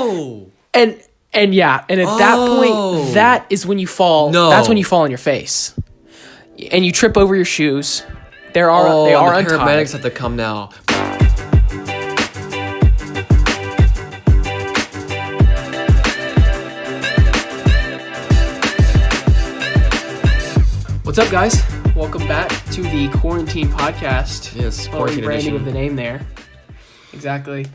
And at that point, that is when you fall. No. That's when you fall on your face, and you trip over your shoes. They are untied. Paramedics have to come now. What's up, guys? Welcome back to the Quarantine Podcast. Yes, quarantine branding edition. of the name there. Exactly.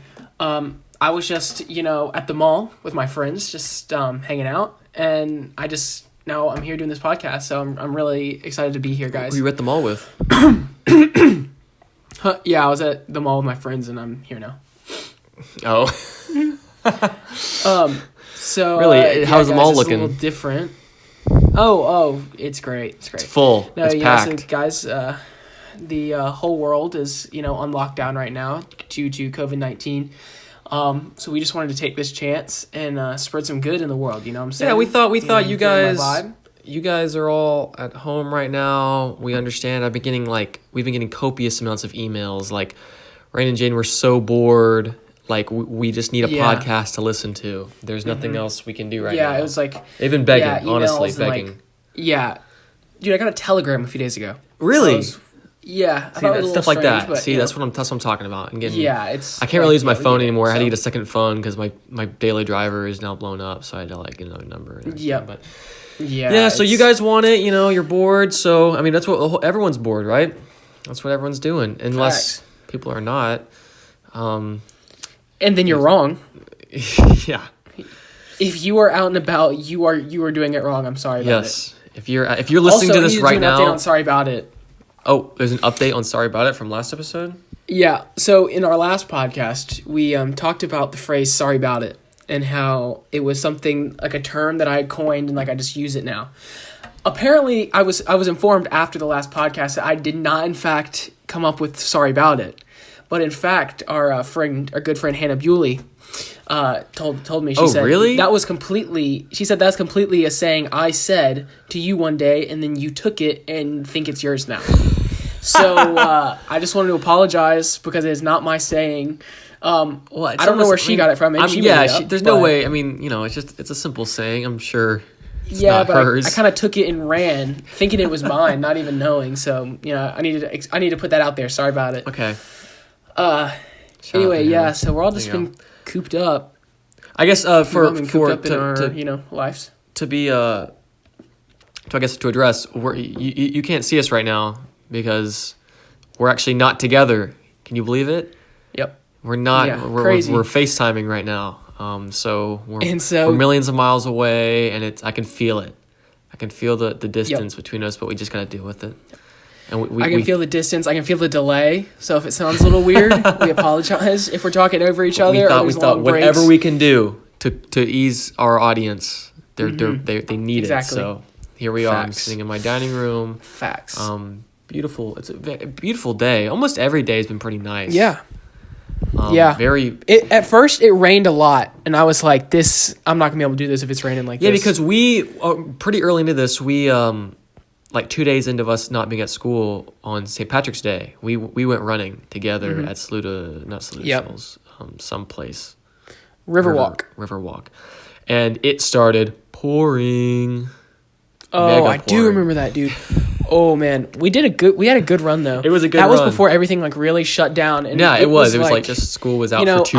I was just, at the mall with my friends, just hanging out, and now I'm here doing this podcast, so I'm really excited to be here, guys. Who you at the mall with? Yeah, I was at the mall with my friends, and I'm here now. Oh. So really, how's the mall it's looking? A little different. Oh, it's great. It's great. It's full. No, it's packed. So guys, the whole world is on lockdown right now due to COVID-19. So we just wanted to take this chance and spread some good in the world. You know what I'm saying? Yeah, we thought you guys. My vibe. You guys are all at home right now. We understand. We've been getting copious amounts of emails. Like, Rayne and Jadon were so bored. Like, we just need a podcast to listen to. There's nothing else we can do right now. Yeah, it was like they've been begging, honestly, begging. Dude, I got a telegram a few days ago. Really? See, that's stuff like that. See, that's what I'm talking about. And getting, I can't really use my phone anymore. I had to get a second phone because my daily driver is now blown up. So I had to get another number. But so you guys want it. You're bored. So I mean, that's what everyone's bored, right? That's what everyone's doing, unless people are not. And then you're wrong. Yeah. If you are out and about, you are doing it wrong. I'm sorry about it. If you're listening to this right now, I'm sorry about it. Oh, there's an update on Sorry About It from last episode? Yeah. So in our last podcast, we talked about the phrase "sorry about it" and how it was something like a term that I had coined and I just use it now. Apparently, I was informed after the last podcast that I did not, in fact, come up with "sorry about it," but in fact, our good friend Hannah Bewley told me. She said, really? That's completely a saying I said to you one day, and then you took it and think it's yours now. So I just wanted to apologize because it is not my saying. I don't know where she got it from. There's no way. I mean, it's a simple saying. I'm sure. It's not hers. I kind of took it and ran, thinking it was mine, not even knowing. So I need to put that out there. Sorry about it. Okay. Anyway, so we're all just been cooped up. I guess in our lives. To address, you can't see us right now because we're actually not together. Can you believe it? Yep. We're not. Yeah, we're FaceTiming right now. So we're millions of miles away, and I can feel it. I can feel the distance between us, but we just gotta deal with it. And I can feel the distance. I can feel the delay. So if it sounds a little weird, we apologize. If we're talking over each other, we thought whatever we can do to ease our audience, they need it. So here we are. I'm sitting in my dining room. Facts. Beautiful. It's a beautiful day. Almost every day has been pretty nice. Yeah. At first it rained a lot, and I was like, I'm not gonna be able to do this if it's raining like this. Yeah, because we pretty early into this, we 2 days into us not being at school on St. Patrick's Day, we went running together at Schools, someplace. Riverwalk. And it started pouring. Oh, I do remember that, dude. Oh man, we had a good run though. It was a good run. That was before everything really shut down. And yeah, it was just school was out for 2 weeks.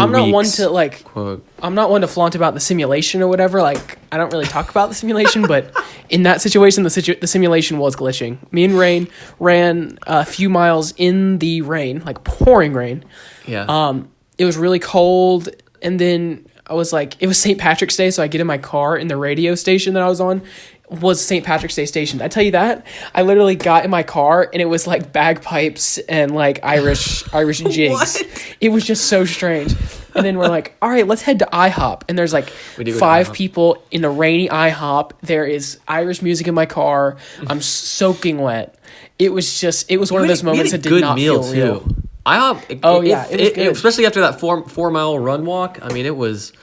I'm not one to flaunt about the simulation or whatever. Like, I don't really talk about the simulation, but in that situation, the simulation was glitching. Me and Rayne ran a few miles in the rain, like pouring rain. Yeah. It was really cold, and then I was like, it was St. Patrick's Day, so I get in my car, and the radio station that I was on was St. Patrick's Day station. I tell you that, I literally got in my car and it was like bagpipes and like Irish jigs. What? It was just so strange. And then we're like, all right, let's head to IHOP. And there's like 5 people in a rainy IHOP. There is Irish music in my car. I'm soaking wet. It was one of those moments that did not feel real. IHOP. It was good. Especially after that 4 mile run walk. I mean, it hit.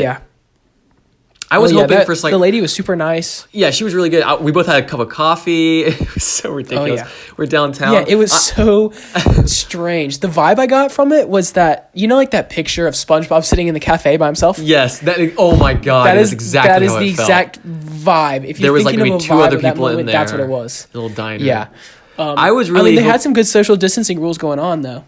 Yeah. I was hoping for the lady was super nice. Yeah, she was really good. We both had a cup of coffee. It was so ridiculous. Oh, yeah. We're downtown. Yeah, it was so strange. The vibe I got from it was that, like that picture of SpongeBob sitting in the cafe by himself? Yes. Oh my God. That is exactly how it felt. That is the exact vibe. If there was like maybe two other people in there. That's what it was. A little diner. Yeah. They had some good social distancing rules going on, though,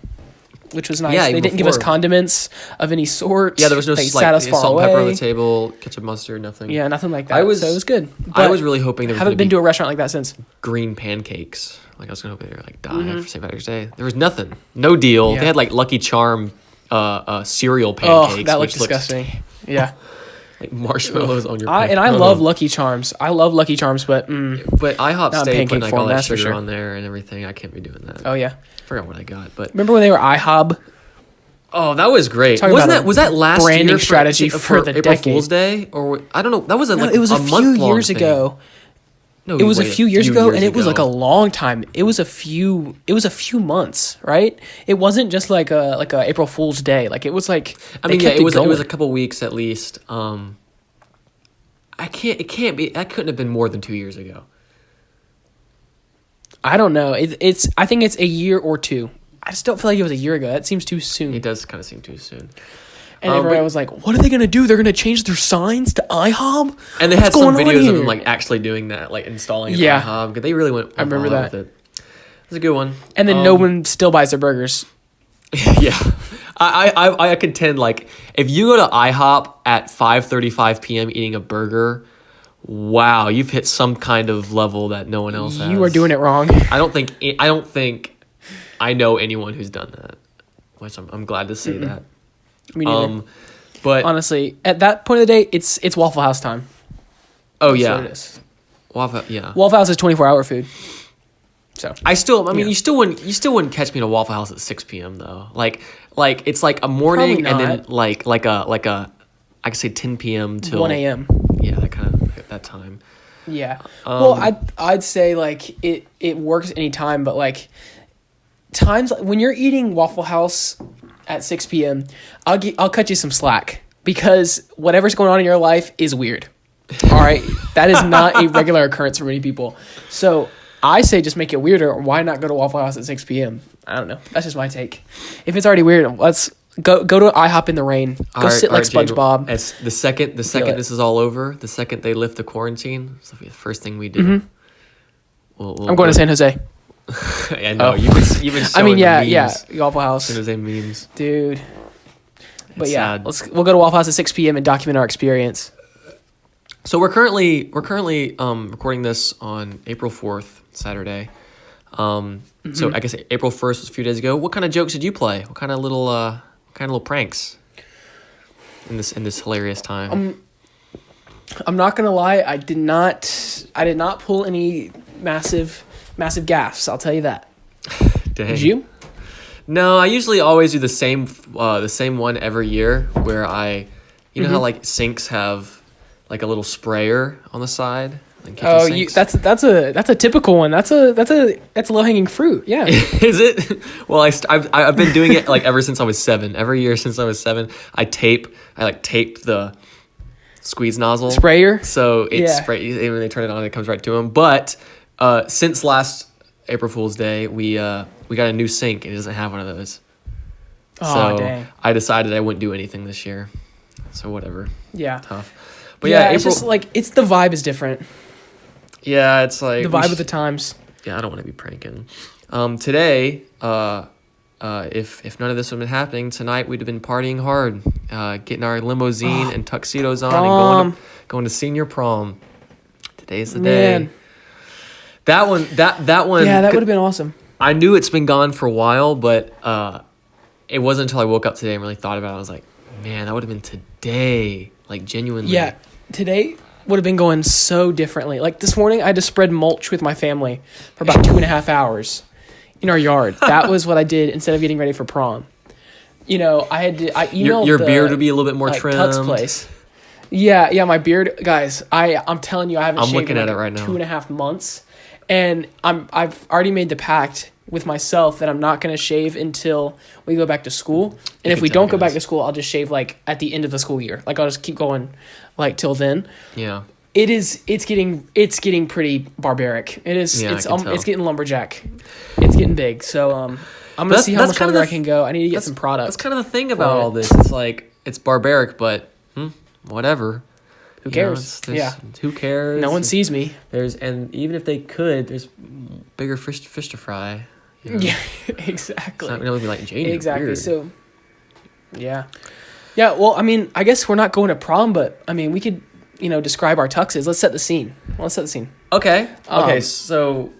which was nice. Yeah, they didn't give us condiments of any sort. Yeah, there was no salt and pepper on the table, ketchup, mustard, nothing. Yeah, nothing like that. So it was good. I was really hoping there was haven't been to a restaurant like that since. Green pancakes. Like I was going to hope they were like die for St. Patrick's Day. There was nothing. No deal. Yeah. They had like Lucky Charm cereal pancakes. Oh, that looked disgusting. Yeah. Like marshmallows on your pancakes. And I love Lucky Charms. But IHOP steak putting like all that sugar on there and everything. I can't be doing that. Oh yeah. I forgot what I got, but remember when they were IHOB? Oh, that was great. Was that last branding year strategy for the April decade? Fool's Day, or I don't know. That was it was a few years ago. No, it was a few years ago, and it was like a long time. It was a few months, right? It wasn't just like a April Fool's Day. Like it was like it was a couple weeks at least. It can't be. That couldn't have been more than 2 years ago. I don't know. I think it's a year or two. I just don't feel like it was a year ago. That seems too soon. It does kind of seem too soon. And everybody was like, what are they going to do? They're going to change their signs to IHOB? And they had some videos of them like actually doing that, like installing IHOB. Because they really went I remember that. With it. It was a good one. And then no one still buys their burgers. Yeah. I contend, like, if you go to IHOP at 5:35 p.m. eating a burger, wow, you've hit some kind of level that no one else has. You are doing it wrong. I don't think I know anyone who's done that, which I'm glad to see that. Me neither. But honestly, at that point of the day, it's Waffle House time. Oh, that's yeah. What it is. Waffle House is 24-hour food. So you still wouldn't catch me in a Waffle House at 6 p.m. though. Like it's like a morning and then like a I could say 10 p.m. till 1 a.m. Yeah, that kind of that time. Yeah. Well, I'd say like it works any time, but like times when you're eating Waffle House at 6 p.m., I'll cut you some slack because whatever's going on in your life is weird. All right, that is not a regular occurrence for many people. So I say just make it weirder. Or why not go to Waffle House at 6 p.m.? I don't know. That's just my take. If it's already weird, let's go to IHOP in the rain. Go sit like SpongeBob. As the second this is all over, the second they lift the quarantine, this will be the first thing we do. Mm-hmm. I'm going to San Jose. I know you've been showing Waffle House. San Jose memes, dude. But sad. We'll go to Waffle House at 6 p.m. and document our experience. So we're currently recording this on April 4th, Saturday. So I guess April 1st was a few days ago. What kind of jokes did you play? What kind of little pranks in this hilarious time? I'm not gonna lie. I did not pull any massive gaffes. I'll tell you that. Dang. Did you? No, I usually always do the same one every year. Where you know how like sinks have like a little sprayer on the side. That's a typical one. That's low hanging fruit. Yeah. Is it? Well, I've been doing it like ever since I was 7. Every year since I was 7, I taped the squeeze nozzle sprayer. So sprays. When they turn it on, it comes right to them. But since last April Fool's Day, we got a new sink and it doesn't have one of those. Oh, dang. I decided I wouldn't do anything this year. So whatever. Yeah. Tough. But yeah, it's just like the vibe is different. Yeah, it's like the vibe of the times. Yeah, I don't want to be pranking. Today, if none of this would have been happening tonight, we'd have been partying hard, getting our limousine and tuxedos on and going to senior prom. Today's the day. That one. Yeah, that would have been awesome. I knew it's been gone for a while, but it wasn't until I woke up today and really thought about it. I was like, man, that would have been today. Like genuinely. Yeah, today would have been going so differently. Like this morning, I had to spread mulch with my family for about 2.5 hours in our yard. That was what I did instead of getting ready for prom. You know, I had to. I emailed your beard would be a little bit more trimmed. Tux place. Yeah, my beard, guys. I'm telling you, I haven't shaved looking in at it right now. 2.5 months, and I've already made the pact with myself that I'm not going to shave until we go back to school. And if we don't go back to school, I'll just shave like at the end of the school year. Like I'll just keep going like till then. Yeah. It's getting pretty barbaric. It's getting lumberjack. It's getting big. So I'm going to see how much longer I can go. I need to get some product. That's kind of the thing about all this. It's like it's barbaric, but whatever. Who cares? Who cares? No one sees me. And even if they could, there's bigger fish to fry. Yeah, exactly. It's not going to be like Jadon. Exactly. Weird. So, yeah. Well, I mean, I guess we're not going to prom, but I mean, we could, describe our tuxes. Let's set the scene. Okay. So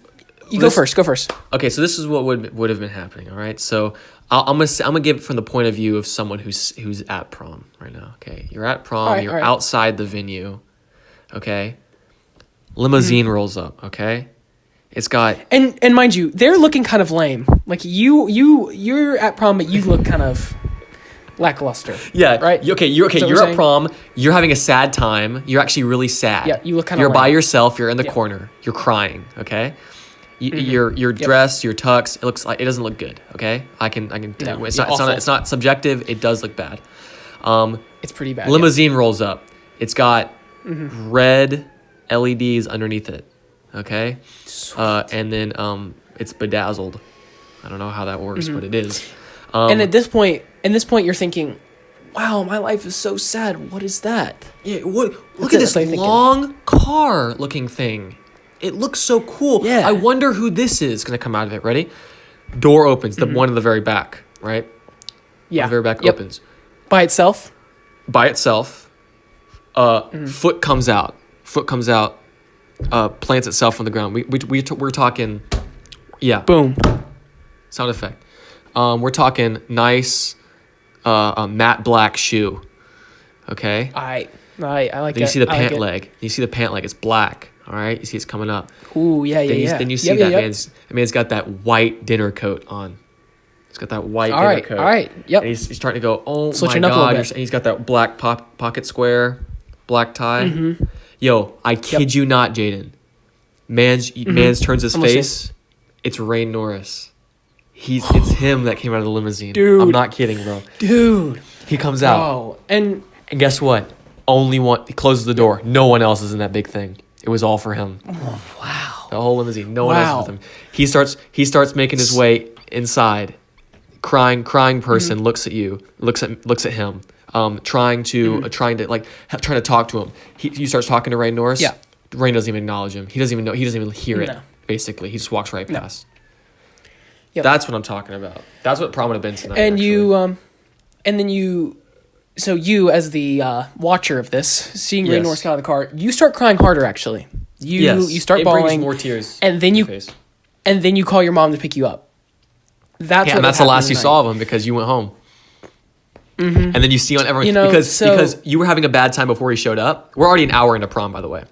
you go first. Okay, so this is what would have been happening. All right. So I'm gonna give it from the point of view of someone who's at prom right now. Okay, you're at prom. All right, outside the venue. Okay. Limousine rolls up. Okay. It's got and mind you, they're looking kind of lame. Like you're at prom, but you look kind of lackluster. Yeah. Right. You're at prom. You're having a sad time. You're actually really sad. Yeah. You look kind of. You're by yourself. You're in the corner. You're crying. Okay. Your dress, your tux. It doesn't look good. Okay. I can tell you. It's not subjective. It does look bad. It's pretty bad. Limousine rolls up. It's got red LEDs underneath it. Okay. And then it's bedazzled. I don't know how that works, but it is. And at this point, you're thinking, "Wow, my life is so sad. What is that?" Yeah. Look at this long car-looking thing. It looks so cool. Yeah. I wonder who this is going to come out of it. Ready? Door opens. The one in the very back, right? Yeah. The very back opens. By itself. Foot comes out. Plants itself on the ground. We're talking. Yeah. Boom. Sound effect. We're talking nice, matte black shoe. Okay. I like that. You see the pant leg. It's black. All right. You see it's coming up. Ooh, yeah. Then you see man's got that white dinner coat on. He's got that white dinner coat. All right. Yep. And he's starting to go, oh my God. And he's got that black pocket square, black tie. Mm-hmm. Yo, I kid you not, Jadon. Man's turns his face. It's Rayne Norris. It's him that came out of the limousine. Dude. I'm not kidding, bro. Dude. He comes out. Oh, and guess what? Only one. He closes the door. No one else is in that big thing. It was all for him. Oh, wow. The whole limousine. No one else is with him. He starts making his way inside. Crying person looks at you. Looks at him. Trying to talk to him. He starts talking to Rayne Norris. Yeah. Rayne doesn't even acknowledge him. He doesn't even know. He doesn't even hear it. Basically, he just walks right past. Yep. That's what I'm talking about. That's what prom would have been tonight. And you as the watcher of this, seeing Rayne Norris get out of the car, you start crying harder. Actually, you start bawling. It brings more tears. And then you call your mom to pick you up. That's the last you saw of him because you went home. Mm-hmm. And then you see on everyone because you were having a bad time before he showed up. We're already an hour into prom, by the way.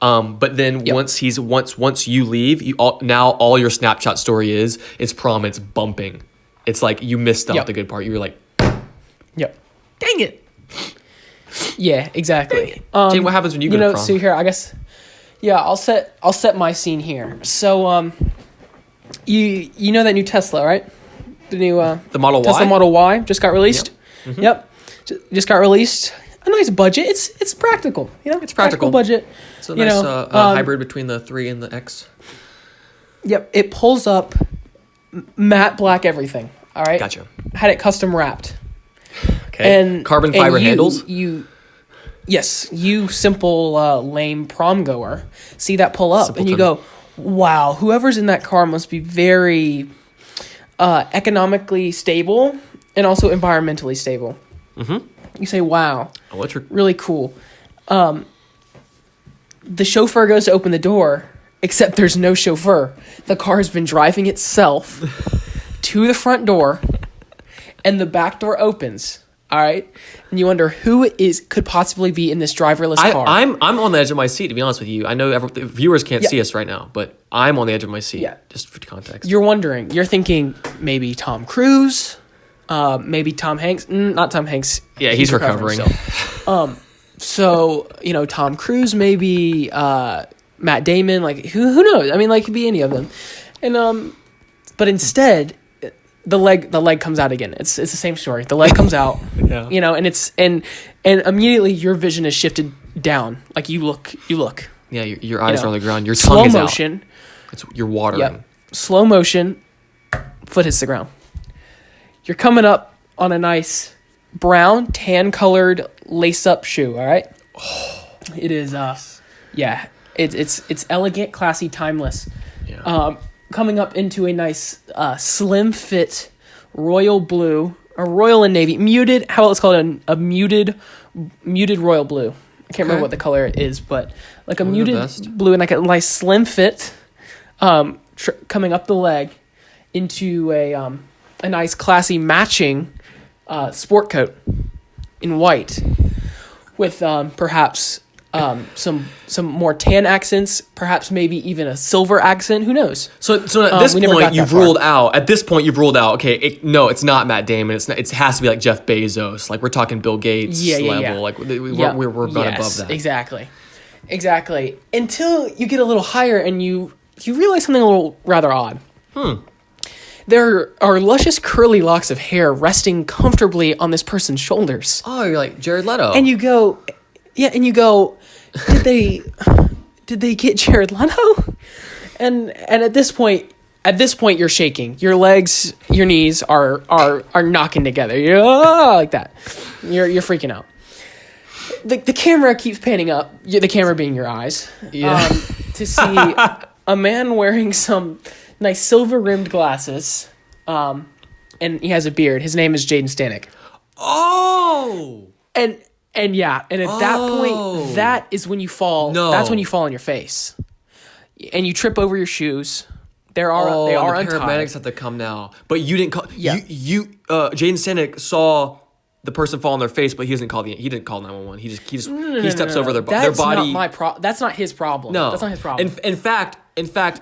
But then once you leave, all your Snapchat story is prom. It's bumping. It's like you missed out the good part. You were like, "Yep, dang it." Yeah, exactly. Jane, what happens when you go to prom? So here, I guess, I'll set my scene here. So you know that new Tesla, right? The new the Model Tesla Y? Model Y just got released. Yep. Mm-hmm. Yep, just got released. A nice budget. It's practical. It's practical budget. It's a nice hybrid between the 3 and the X. Yep, it pulls up matte black everything. All right. Gotcha. Had it custom wrapped. Okay. And carbon fiber handles. You simple lame prom goer see that pull up and you go, wow, whoever's in that car must be very economically stable and also environmentally stable. Mm-hmm. You say, wow, electric, really cool. The chauffeur goes to open the door, except there's no chauffeur. The car has been driving itself to the front door, and the back door opens. All right, and you wonder who could possibly be in this driverless car. I'm on the edge of my seat, to be honest with you. I know the viewers can't see us right now, but I'm on the edge of my seat. Yeah. Just for context. You're wondering. You're thinking maybe Tom Cruise. Maybe Tom Hanks. Not Tom Hanks. Yeah, he's recovering. So, Tom Cruise, maybe Matt Damon. Like, who knows? I mean, like, it could be any of them. And But instead, the leg comes out again. It's the same story. The leg comes out, you know, and it's and immediately your vision is shifted down. Like you look. Yeah, your eyes are on the ground. Your tongue is out. Slow motion. You're watering. Yep. Slow motion. Foot hits the ground. You're coming up on a nice brown, tan-colored lace-up shoe. All right. Oh, it is. Yeah. It's elegant, classy, timeless. Yeah. Coming up into a nice slim fit royal blue, or royal and navy, muted. How about let's call it a muted royal blue. I can't remember what the color is, but like a muted blue and like a nice slim fit, coming up the leg into a nice classy matching sport coat in white with perhaps some more tan accents, perhaps maybe even a silver accent. Who knows? So at this point you've ruled out. At this point you've ruled out. Okay, it's not Matt Damon. It has to be like Jeff Bezos. Like we're talking Bill Gates level. Yeah. Like we're going above that. Exactly. Until you get a little higher and you realize something a little rather odd. There are luscious curly locks of hair resting comfortably on this person's shoulders. Oh, you're like Jared Leto. And you go, did they get Jared Leto? And at this point you're shaking. Your legs, your knees are knocking together. You're like that. You're freaking out. The camera keeps panning up. The camera being your eyes. Yeah. To see a man wearing some nice silver rimmed glasses. And he has a beard. His name is Jadon Stanek. Oh. And at that point, that is when you fall. No. That's when you fall on your face, and you trip over your shoes. They are untied. Paramedics have to come now, but you didn't call. Yeah. Jadon Stanek saw the person fall on their face, but he didn't call 911. He steps over their body. That's not his problem. No, that's not his problem. In fact,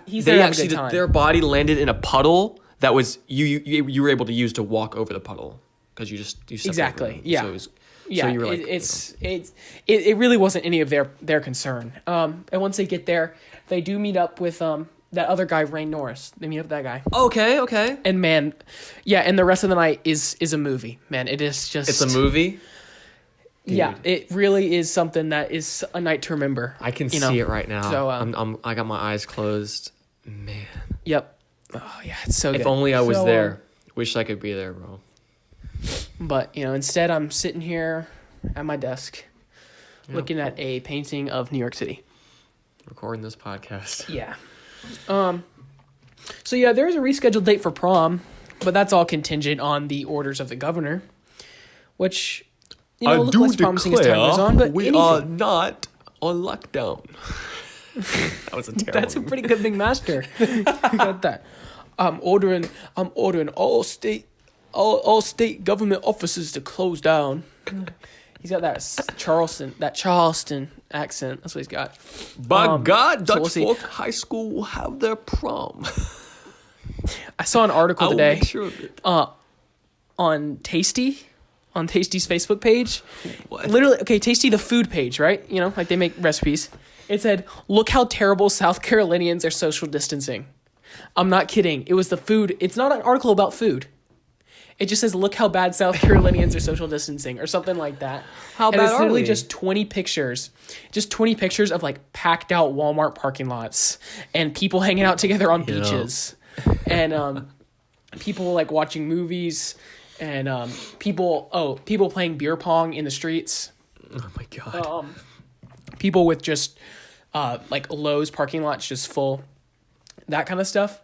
their body landed in a puddle that was you were able to use to walk over the puddle because you stepped exactly. Over Yeah. So you were like, it really wasn't any of their concern. And once they get there, they do meet up with that other guy, Rayne Norris. They meet up with that guy. Okay. And man, and the rest of the night is a movie. Man, it is just. It's a movie. Dude. Yeah, it really is something that is a night to remember. I can see it right now. So I got my eyes closed. Man. Yep. Oh yeah, it's so good. If only I was there. Wish I could be there, bro. But, instead I'm sitting here at my desk looking at a painting of New York City. Recording this podcast. Yeah. So, there is a rescheduled date for prom, but that's all contingent on the orders of the governor, which, look less promising as time goes on. But we are not on lockdown. That was a terrible That's a pretty good big master. You got that. I'm ordering all state government offices to close down. He's got that Charleston accent. That's what he's got. By God, Dutch Fork High School will have their prom. I saw an article today. Make sure of it. On Tasty's Facebook page. What? Literally, okay, Tasty, the food page, right? Like they make recipes. It said, "Look how terrible South Carolinians are social distancing." I'm not kidding. It was the food. It's not an article about food. It just says, "Look how bad South Carolinians are social distancing," or something like that. How bad are we? It's literally just 20 pictures. Just 20 pictures of like packed out Walmart parking lots and people hanging out together on beaches. And people like watching movies and people playing beer pong in the streets. Oh my God. People with just like Lowe's parking lots just full. That kind of stuff.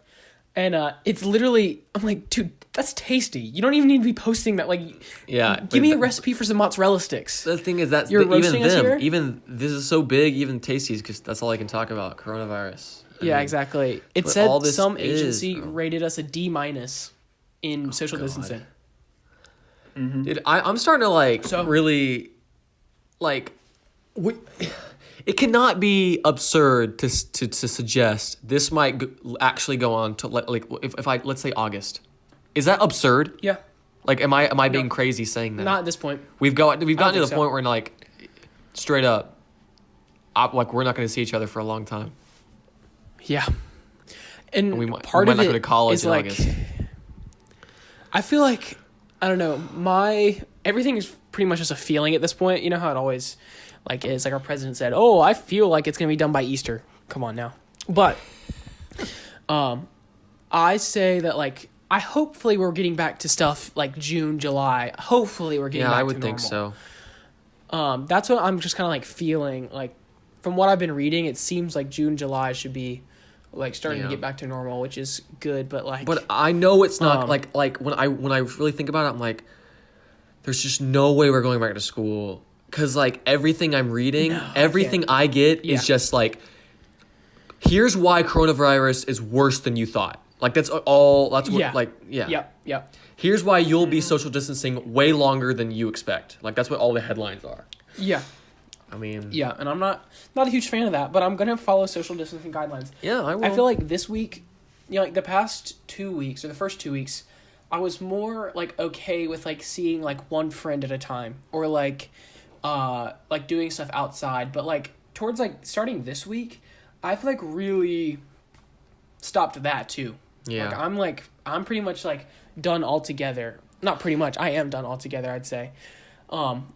And it's literally, I'm like, dude, that's tasty. You don't even need to be posting that. Like, give me a recipe for some mozzarella sticks. The thing is that even this is so big, even Tasty's, because that's all I can talk about, coronavirus. Exactly. It said some agency rated us a D- in social distancing. Mm-hmm. Dude, I'm starting to really, it cannot be absurd to suggest this might actually go on to let's say August. Is that absurd? Yeah. Like, am I being crazy saying that? Not at this point. We've gotten to the point where straight up, we're not going to see each other for a long time. Yeah. And we might not go to college in August. I feel like, I don't know, everything is pretty much just a feeling at this point. You know how it always is. Like our president said, "Oh, I feel like it's going to be done by Easter." Come on now. But I say that hopefully we're getting back to stuff like June, July. Hopefully we're getting back to normal. Yeah, I would think so. That's what I'm just kind of feeling. From what I've been reading, it seems like June, July should be starting to get back to normal, which is good. But but I know it's not when I really think about it, I'm like, there's just no way we're going back to school, because everything I'm reading, everything I get is just here's why coronavirus is worse than you thought. That's all. That's what Yep. Here's why you'll be social distancing way longer than you expect. That's what all the headlines are. Yeah. I mean. Yeah, and I'm not a huge fan of that, but I'm gonna follow social distancing guidelines. Yeah, I will. I feel like this week, the past 2 weeks or the first 2 weeks, I was more okay with seeing one friend at a time, or doing stuff outside. But towards starting this week, I feel really stopped that too. Yeah. I'm pretty much done altogether. Not pretty much. I am done altogether, I'd say.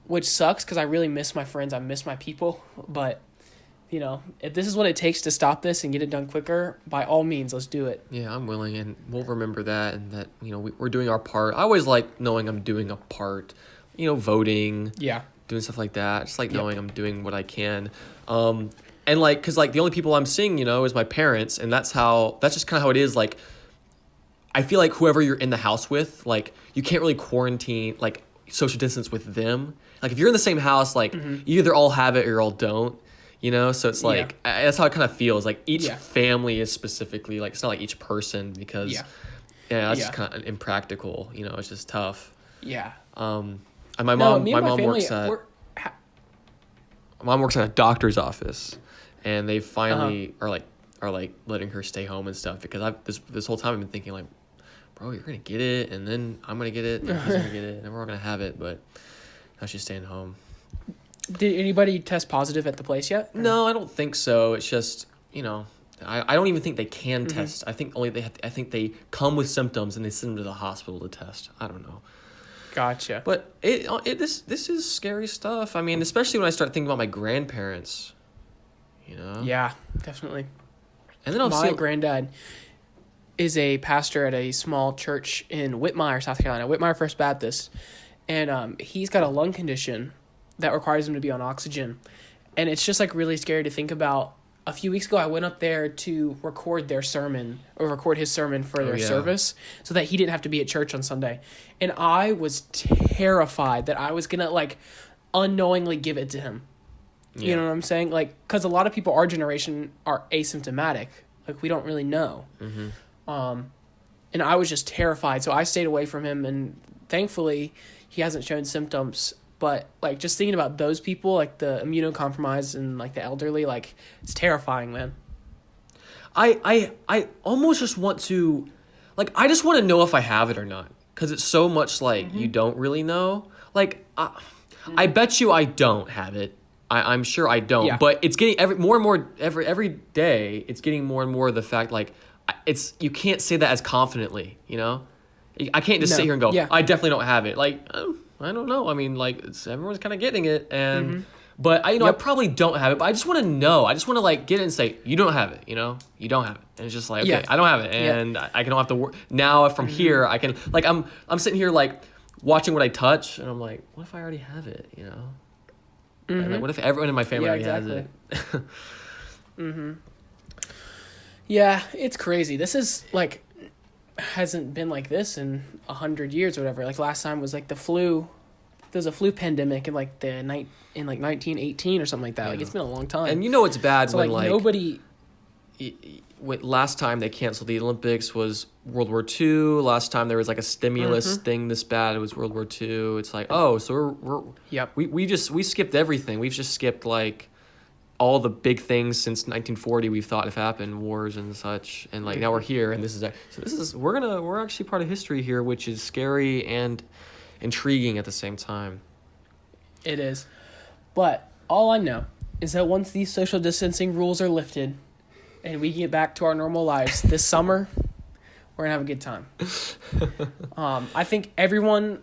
Which sucks because I really miss my friends. I miss my people. But, if this is what it takes to stop this and get it done quicker, by all means, let's do it. Yeah, I'm willing, and we'll remember that, and that, we're doing our part. I always like knowing I'm doing a part, voting. Yeah. Doing stuff like that. Just knowing I'm doing what I can. And because the only people I'm seeing, is my parents, and that's just kind of how it is. I feel like whoever you're in the house with, you can't really quarantine, social distance with them. If you're in the same house, you either all have it or you all don't, so it's that's how it kind of feels. Each family is specifically, it's not each person, because that's just kind of impractical, it's just tough. Yeah. And my mom works at a doctor's office, and they finally are letting her stay home and stuff, because this whole time I've been thinking bro, you're gonna get it, and then I'm gonna get it, and he's gonna get it, and we're all gonna have it, but now she's staying home. Did anybody test positive at the place yet? No, I don't think so. It's just, I don't even think they can test. I think they come with symptoms and they send them to the hospital to test. I don't know. Gotcha. But this is scary stuff. I mean, especially when I start thinking about my grandparents. Yeah, definitely. And then my granddad is a pastor at a small church in Whitmire, South Carolina, Whitmire First Baptist, and he's got a lung condition that requires him to be on oxygen, and it's just really scary to think about. A few weeks ago, I went up there to record his sermon for their service, so that he didn't have to be at church on Sunday, and I was terrified that I was gonna unknowingly give it to him. You know what I'm saying? Because a lot of people our generation are asymptomatic. We don't really know. Mm-hmm. And I was just terrified, so I stayed away from him, and thankfully he hasn't shown symptoms. But just thinking about those people, the immunocompromised and the elderly, it's terrifying, man. I almost just want to, I just want to know if I have it or not, because it's so much you don't really know. I bet you I don't have it. I'm sure I don't, but it's getting every day. It's getting more and more the fact you can't say that as confidently, I can't just sit here and go, I definitely don't have it. I don't know. I mean, everyone's kind of getting it, and but I probably don't have it. But I just want to know. I just want to get it and say, you don't have it. You don't have it, and it's just okay, I don't have it, and I don't have to work now. From here, I can I'm sitting here watching what I touch, and I'm what if I already have it? And, what if everyone in my family already has it? Yeah, it's crazy. This is hasn't been like this in 100 years or whatever. Last time was the flu. There was a flu pandemic in 1918 or something like that. Yeah. It's been a long time. And it's bad so, when nobody. Last time they canceled the Olympics was World War II. Last time there was a stimulus thing this bad, it was World War II. It's so we skipped everything. We've just skipped all the big things since 1940 we've thought have happened, wars and such, and now we're here, and we're actually part of history here, which is scary and intriguing at the same time. It is, but all I know is that once these social distancing rules are lifted, and we get back to our normal lives this summer, we're gonna have a good time. I think everyone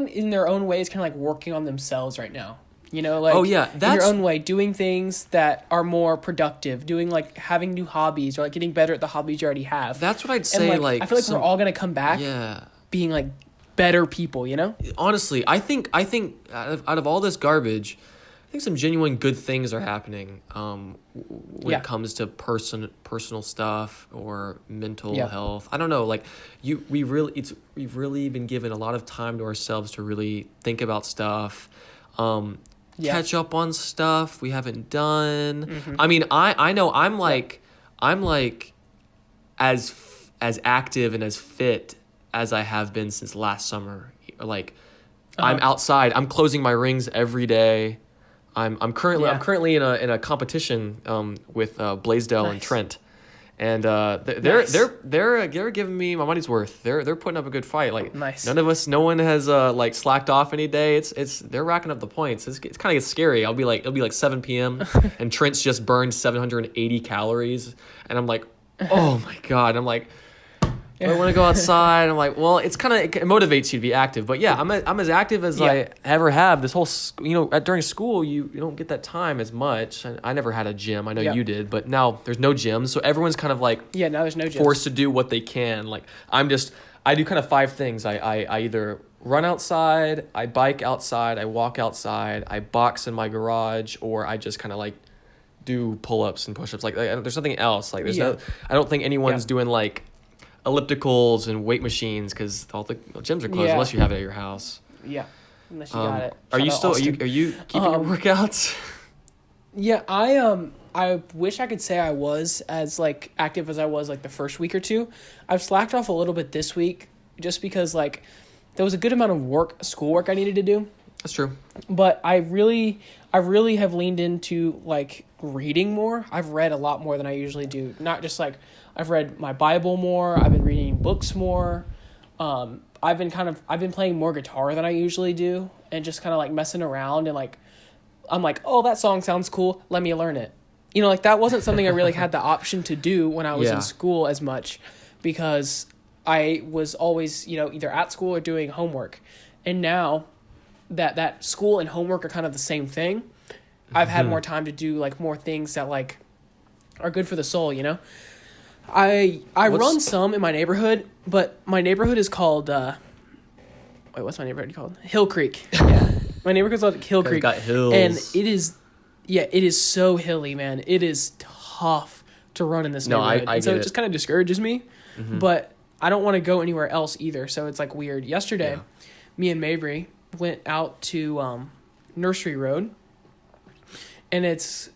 in their own way is kind of like working on themselves right now. You know, like in your own way, doing things that are more productive, doing like having new hobbies or like getting better at the hobbies you already have. That's what I'd say. And, like I feel like we're all gonna come back being like better people, you know? Honestly, I think out of all this garbage, I think some genuine good things are happening when it comes to personal stuff or mental health. I don't know, like we've really been given a lot of time to ourselves to really think about stuff, catch up on stuff we haven't done. Mm-hmm. I mean, I know I'm like as active and as fit as I have been since last summer. Like I'm outside, I'm closing my rings every day. I'm currently in a competition with Blaisdell and Trent, and they're giving me my money's worth. They're putting up a good fight. Like no one has like slacked off any day. It's they're racking up the points. It's kind of gets scary. It'll be like 7 p.m. and Trent's just burned 780 calories, and I'm like, oh my god. I'm like, I want to go outside. I'm like, well, it motivates you to be active. But yeah, I'm as active as I ever have. This whole, during school, you don't get that time as much. I never had a gym. I know you did, but now there's no gym. So everyone's kind of like now there's no gyms. Forced to do what they can. Like I do kind of 5 things. I either run outside, I bike outside, I walk outside, I box in my garage, or I just kind of like do pull-ups and push-ups. Like there's nothing else. Like I don't think anyone's doing like ellipticals and weight machines because all the gyms are closed unless you have it at your house. Yeah, unless you got it. Are you keeping your workouts? Yeah, I wish I could say I was as like active as I was like the first week or two. I've slacked off a little bit this week just because like there was a good amount of schoolwork I needed to do. That's true. But I really have leaned into like reading more. I've read a lot more than I usually do. Not just like I've read my Bible more. I've been reading books more. I've been playing more guitar than I usually do, and just kind of like messing around and like I'm like, oh, that song sounds cool. Let me learn it. You know, like that wasn't something I really had the option to do when I was in school as much, because I was always, either at school or doing homework. And now that school and homework are kind of the same thing, I've had more time to do like more things that like are good for the soul, I run some in my neighborhood, but my neighborhood is called what's my neighborhood called? Hill Creek. Yeah. My neighborhood's called Hill Creek. Got hills. And it is so hilly, man. It is tough to run in this neighborhood. I so it just kind of discourages me. Mm-hmm. But I don't want to go anywhere else either, so it's like weird. Yesterday, me and Mabry went out to Nursery Road, and that's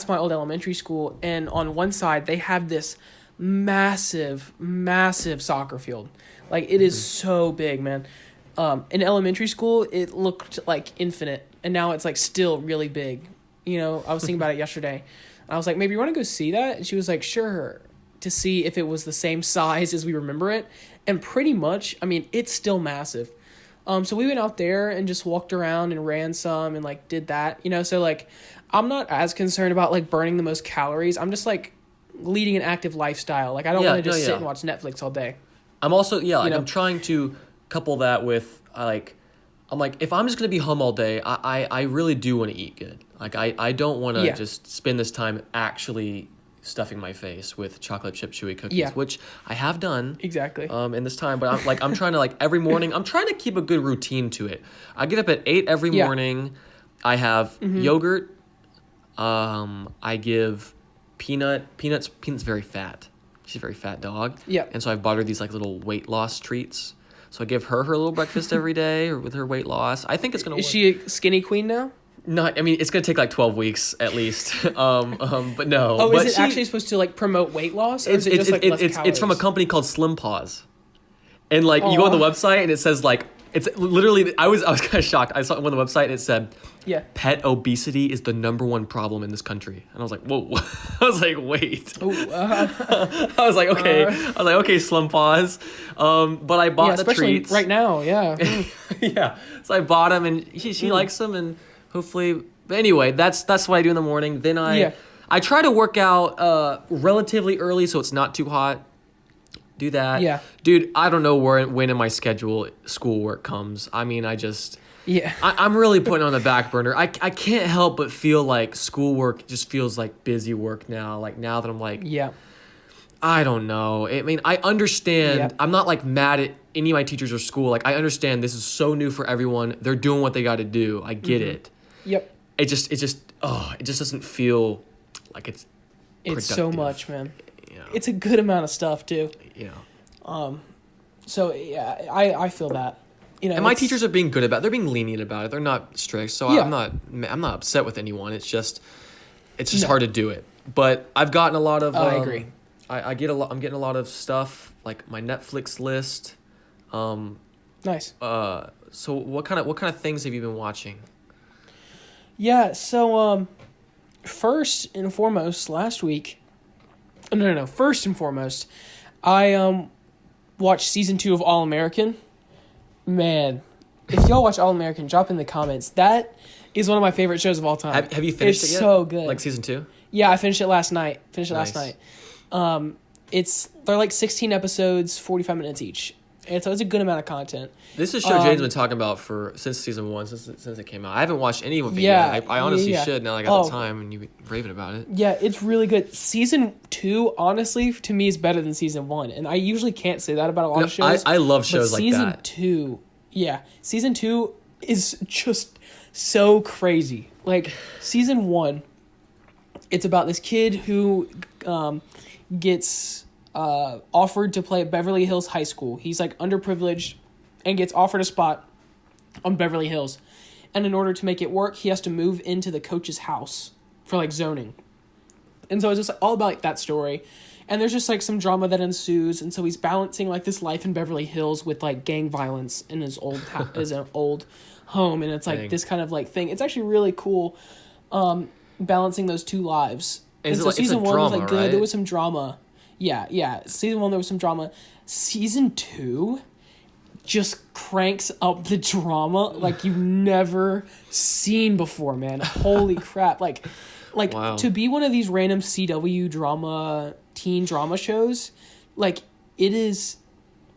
my old elementary school, and on one side they have this massive soccer field. Like it is so big, man. In elementary school it looked like infinite, and now it's like still really big. I was thinking about it yesterday. I was like, maybe you want to go see that? And she was like, sure, to see if it was the same size as we remember it. And pretty much, I mean, it's still massive. So we went out there and just walked around and ran some and like did that, so like I'm not as concerned about like burning the most calories. I'm just like leading an active lifestyle. Like I don't want to just sit and watch Netflix all day. I'm also I'm trying to couple that with I'm like, if I'm just gonna be home all day, I really do want to eat good. Like I don't want to just spend this time actually stuffing my face with chocolate chip chewy cookies, which I have done exactly in this time. But I'm trying to like every morning. I'm trying to keep a good routine to it. I get up at 8 every morning. I have yogurt. I give Peanut's very fat. She's a very fat dog. Yeah. And so I've bought her these like little weight loss treats. So I give her little breakfast every day with her weight loss. I think it's gonna. Is she a skinny queen now? Not. I mean, it's gonna take like 12 weeks at least. But no. Oh, is it actually supposed to like promote weight loss, or is it just like less calories? It's from a company called Slim Paws, and like you go on the website and it says like it's literally. I was kind of shocked. I saw it on the website and it said, pet obesity is the #1 problem in this country, and I was like, whoa. I was like, wait. I was like, okay. Slim Paws. But I bought the treats right now. Yeah. Yeah. So I bought them, and she likes them, and hopefully. But anyway, that's what I do in the morning. Then I I try to work out relatively early so it's not too hot. Do that. Yeah. Dude, I don't know when in my schedule schoolwork comes. I mean, Yeah. I'm really putting it on the back burner. I can't help but feel like schoolwork just feels like busy work now. Like now that I'm like, yeah. I don't know. I mean, I understand. Yep. I'm not like mad at any of my teachers or school. Like I understand this is so new for everyone. They're doing what they got to do. I get it. Yep. It just doesn't feel like it's so much, man. You know. It's a good amount of stuff too. Yeah. So yeah, I feel that. You know, and my teachers are being good about it. They're being lenient about it. They're not strict. So yeah. I'm not upset with anyone. It's just hard to do it. But I've gotten a lot of I agree. I'm getting a lot of stuff like my Netflix list. Nice. So what kind of things have you been watching? Yeah, so first and foremost, I watched season 2 of All American. Man, if y'all watch All American, drop in the comments. That is one of my favorite shows of all time. Have you finished it yet? It's so good. Like season 2? Yeah, I finished it last night. Nice. They're like 16 episodes, 45 minutes each. And so it's a good amount of content. This is a show Jane's been talking about since season 1, since it came out. I haven't watched any of it yet. I honestly should now that I got the time and you've been raving about it. Yeah, it's really good. Season 2, honestly, to me is better than season 1. And I usually can't say that about a lot of shows. I love shows like that. Season 2 is just so crazy. Like, season 1, it's about this kid who gets offered to play at Beverly Hills High School. He's like underprivileged and gets offered a spot on Beverly Hills. And in order to make it work, he has to move into the coach's house for like zoning. And so it's just all about like, that story. And there's just like some drama that ensues. And so he's balancing like this life in Beverly Hills with like gang violence in his old old home. And it's like this kind of like thing. It's actually really cool balancing those two lives. And so season 1 was like good. Right? There was some drama. Yeah. Season 1, there was some drama. Season 2 just cranks up the drama like you've never seen before, man. Holy crap. Like wow. To be one of these random CW teen drama shows, like, it is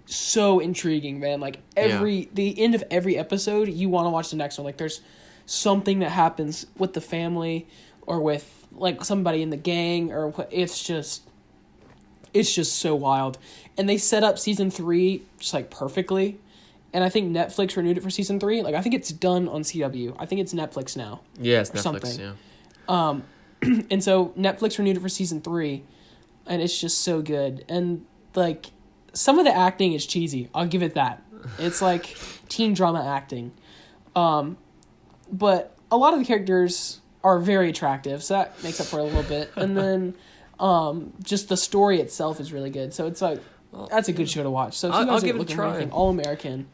so intriguing, man. Like, the end of every episode, you want to watch the next one. Like, there's something that happens with the family or with, like, somebody in the gang or it's just so wild. And they set up season 3 just like perfectly. And I think Netflix renewed it for season 3. Like, I think it's done on CW. I think it's Netflix now. Yeah, it's Netflix, something. Yeah. And so Netflix renewed it for season 3. And it's just so good. And like some of the acting is cheesy. I'll give it that. It's like teen drama acting. But a lot of the characters are very attractive. So that makes up for a little bit. And then just the story itself is really good. So it's like, that's a good show to watch. So if you guys are looking for anything All-American,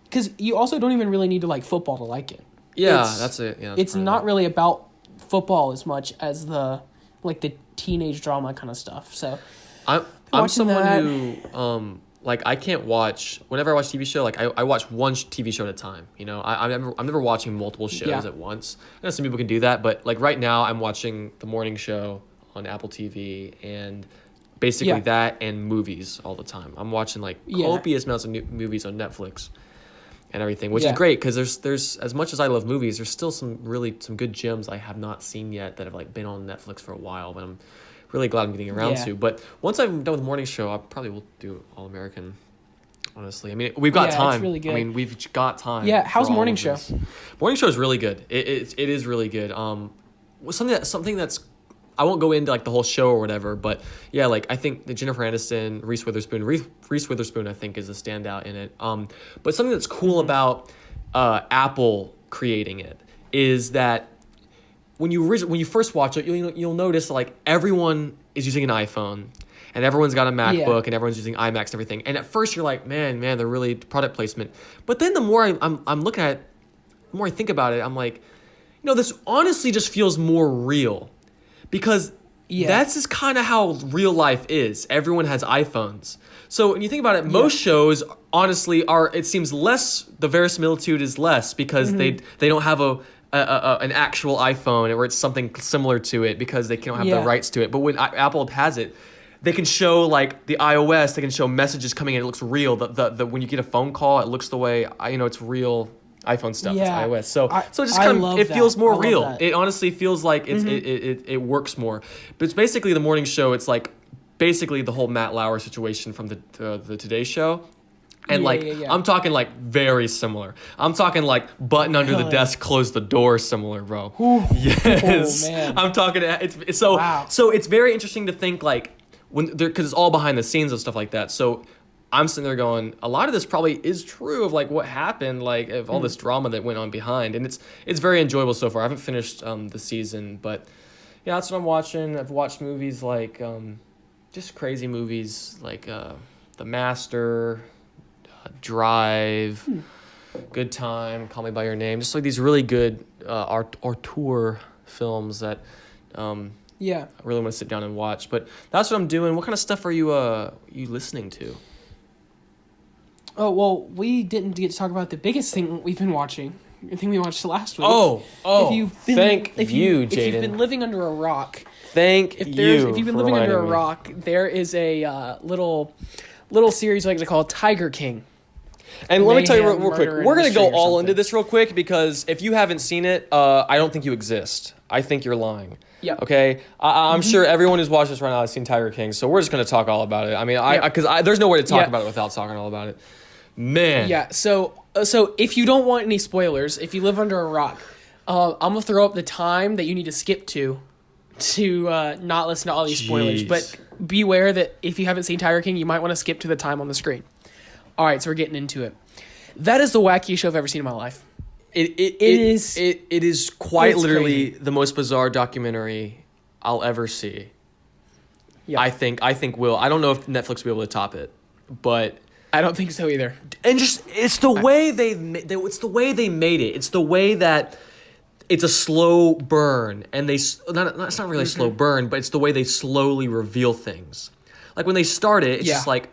because you also don't even really need to like football to like it. Yeah, that's it. Yeah, it's not really about football as much as the teenage drama kind of stuff. So I'm someone who like I can't watch whenever I watch TV show. Like I watch one TV show at a time. You know, I'm never watching multiple shows at once. I know some people can do that, but like right now I'm watching the morning show on Apple TV and basically that and movies all the time. I'm watching like copious amounts of new movies on Netflix and everything, which is great because there's as much as I love movies, there's still some good gems I have not seen yet that have like been on Netflix for a while, but I'm really glad I'm getting around to. But once I'm done with the morning show, I probably will do All American. Honestly, I mean we've got time. It's really good. I mean we've got time. Yeah, how's morning show? Morning show is really good. It is really good. Something that's I won't go into like the whole show or whatever, but yeah, like I think the Jennifer Aniston, Reese Witherspoon, I think is a standout in it. But something that's cool about Apple creating it is that when you first watch it, you'll notice like everyone is using an iPhone and everyone's got a MacBook and everyone's using iMacs and everything. And at first you're like, man, they're really product placement. But then the more I'm looking at it, the more I think about it, I'm like, this honestly just feels more real. Because that's just kind of how real life is. Everyone has iPhones. So when you think about it, most shows, honestly, it seems less, the verisimilitude is less because they don't have an actual iPhone or it's something similar to it because they don't have the rights to it. But when Apple has it, they can show like the iOS. They can show messages coming in. It looks real. The when you get a phone call, it looks the way it's real iPhone stuff. Yeah. It's iOS. So it just kind of feels more real. It honestly feels like it works more. But it's basically the morning show. It's like basically the whole Matt Lauer situation from the Today Show. And I'm talking like very similar. I'm talking like button under the desk, close the door similar, bro. Ooh. Yes. Oh, man. I'm talking it's so wow. So it's very interesting to think like when because it's all behind the scenes and stuff like that. So I'm sitting there going, a lot of this probably is true of like what happened, like of all this drama that went on behind, and it's very enjoyable so far. I haven't finished the season, but yeah, that's what I'm watching. I've watched movies like just crazy movies like The Master, Drive, Good Time, Call Me by Your Name, just like these really good auteur films that I really want to sit down and watch. But that's what I'm doing. What kind of stuff are you listening to? Oh, well, we didn't get to talk about the biggest thing we've been watching. I think we watched last week. Thank you, Jadon. If you've been living under a rock. If you've been living under a rock, there is a little series I like to call Tiger King. And let me tell you real quick, we're going to go all into this real quick because if you haven't seen it, I don't think you exist. I think you're lying. Yeah. Okay? I'm sure everyone who's watched this right now has seen Tiger King, so we're just going to talk all about it. I mean, because there's no way to talk about it without talking all about it. Man. Yeah, so if you don't want any spoilers, if you live under a rock, I'm going to throw up the time that you need to skip to not listen to all these spoilers. But beware that if you haven't seen Tiger King, you might want to skip to the time on the screen. All right, so we're getting into it. That is the wackiest show I've ever seen in my life. It is quite literally crazy. The most bizarre documentary I'll ever see. Yeah. I think I don't know if Netflix will be able to top it, but I don't think so either. And just it's the way they made it. It's the way that it's a slow burn, and it's not really a slow burn, but it's the way they slowly reveal things. Like when they start it, it's just like,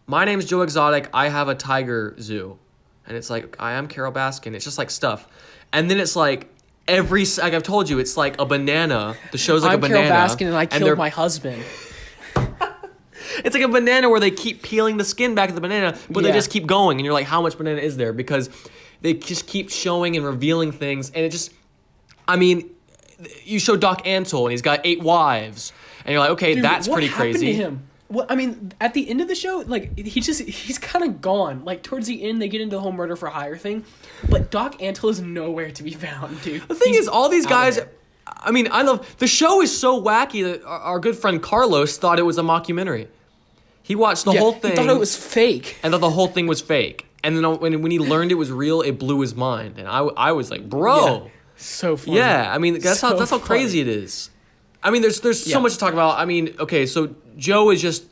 my name's Joe Exotic. I have a tiger zoo, and it's like I am Carol Baskin. It's just like stuff, and then it's like like I've told you, it's like a banana. The show's like a banana. I'm Carol Baskin, and I killed my husband. It's like a banana where they keep peeling the skin back of the banana, but they just keep going, and you're like, how much banana is there? Because they just keep showing and revealing things, and it just, I mean, you show Doc Antle, and he's got 8 wives, and you're like, okay, dude, that's pretty crazy. What happened to him? Well, I mean, at the end of the show, like, he's kind of gone. Like, towards the end, they get into the whole murder for hire thing, but Doc Antle is nowhere to be found, dude. The thing is, all these guys, I mean, the show is so wacky that our good friend Carlos thought it was a mockumentary. He watched the whole thing. He thought it was fake. And thought the whole thing was fake. And then when he learned it was real, it blew his mind. And I was like, bro. Yeah. So funny. Yeah, I mean, that's how crazy it is. I mean, there's so much to talk about. I mean, okay, so Joe is just,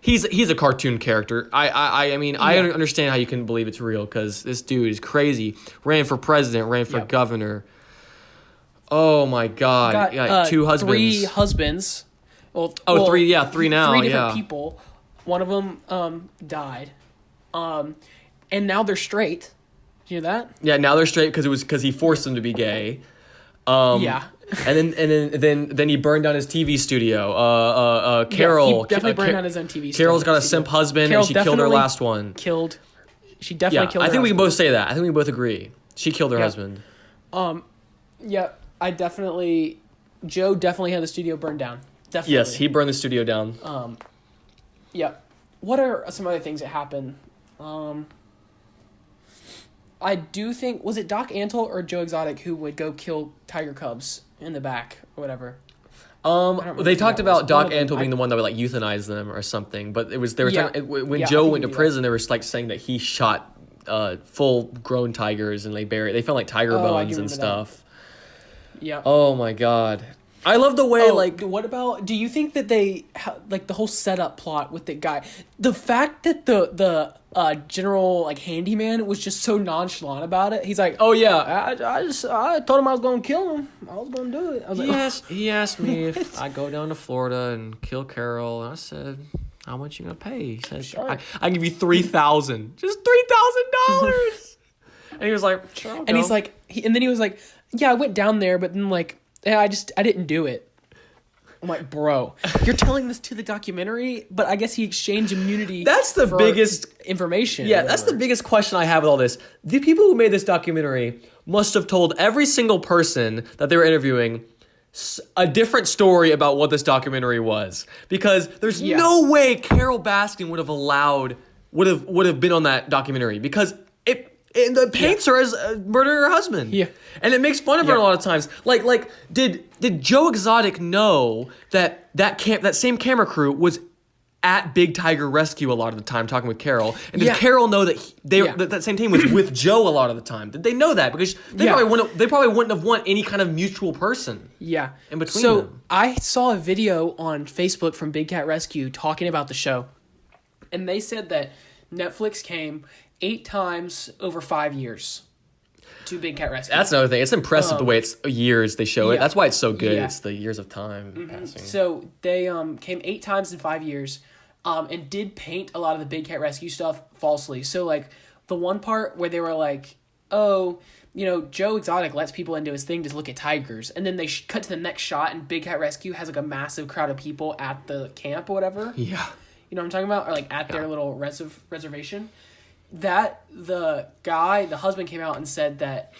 he's a cartoon character. I mean, I understand how you can believe it's real because this dude is crazy. Ran for president, ran for governor. Oh, my God. Got 2 husbands. 3 husbands. Well, 3 now. 3 different people. One of them died, and now they're straight. Did you hear that? Yeah, now they're straight because he forced them to be gay. And then he burned down his TV studio. Carol he definitely burned down his own TV studio. Carol's got a simp husband, and she killed her last one. She definitely killed her I think husband. we can both say that. I think we both agree. She killed her husband. Joe definitely had the studio burned down. Definitely. Yes, he burned the studio down. Yeah. What are some other things that happened? I do think, was it Doc Antle or Joe Exotic who would go kill tiger cubs in the back or whatever? They talked about Doc Antle being the one that would like euthanize them or something, but it was when Joe went to prison, they were like saying that he shot full grown tigers and they found like tiger bones and stuff. Yeah. Oh my God. I love the way, what about, do you think that they, like, the whole setup plot with the guy, the fact that the general, like, handyman was just so nonchalant about it, he's like, oh, yeah, I told him I was going to kill him, I was going to do it. I was he asked me if I go down to Florida and kill Carol, and I said, how much you going to pay? He said, sure. I give you $3,000, just $3,000. And he was like, sure, and he's like, and then he was like, yeah, I went down there, but then like, yeah, I didn't do it. I'm like, bro, you're telling this to the documentary, but I guess he exchanged immunity. That's the biggest information. Yeah, that's the biggest question I have with all this. The people who made this documentary must have told every single person that they were interviewing a different story about what this documentary was, because there's no way Carol Baskin would have been on that documentary, because it paints her as murdering her husband. Yeah. And it makes fun of her a lot of times. Like did Joe Exotic know that same camera crew was at Big Tiger Rescue a lot of the time talking with Carol? And did Carol know that that same team was with Joe a lot of the time? Did they know that? Because they probably wouldn't have want any kind of mutual person. Yeah. In between them. So I saw a video on Facebook from Big Cat Rescue talking about the show. And they said that Netflix came 8 times over 5 years to Big Cat Rescue. That's another thing. It's impressive the way it's years they show it. That's why it's so good. Yeah. It's the years of time passing. So they came 8 times in 5 years, and did paint a lot of the Big Cat Rescue stuff falsely. So like the one part where they were like, oh, Joe Exotic lets people into his thing to look at tigers, and then they cut to the next shot, and Big Cat Rescue has like a massive crowd of people at the camp or whatever. Yeah. You know what I'm talking about? Or like at their little reservation. That the husband came out and said that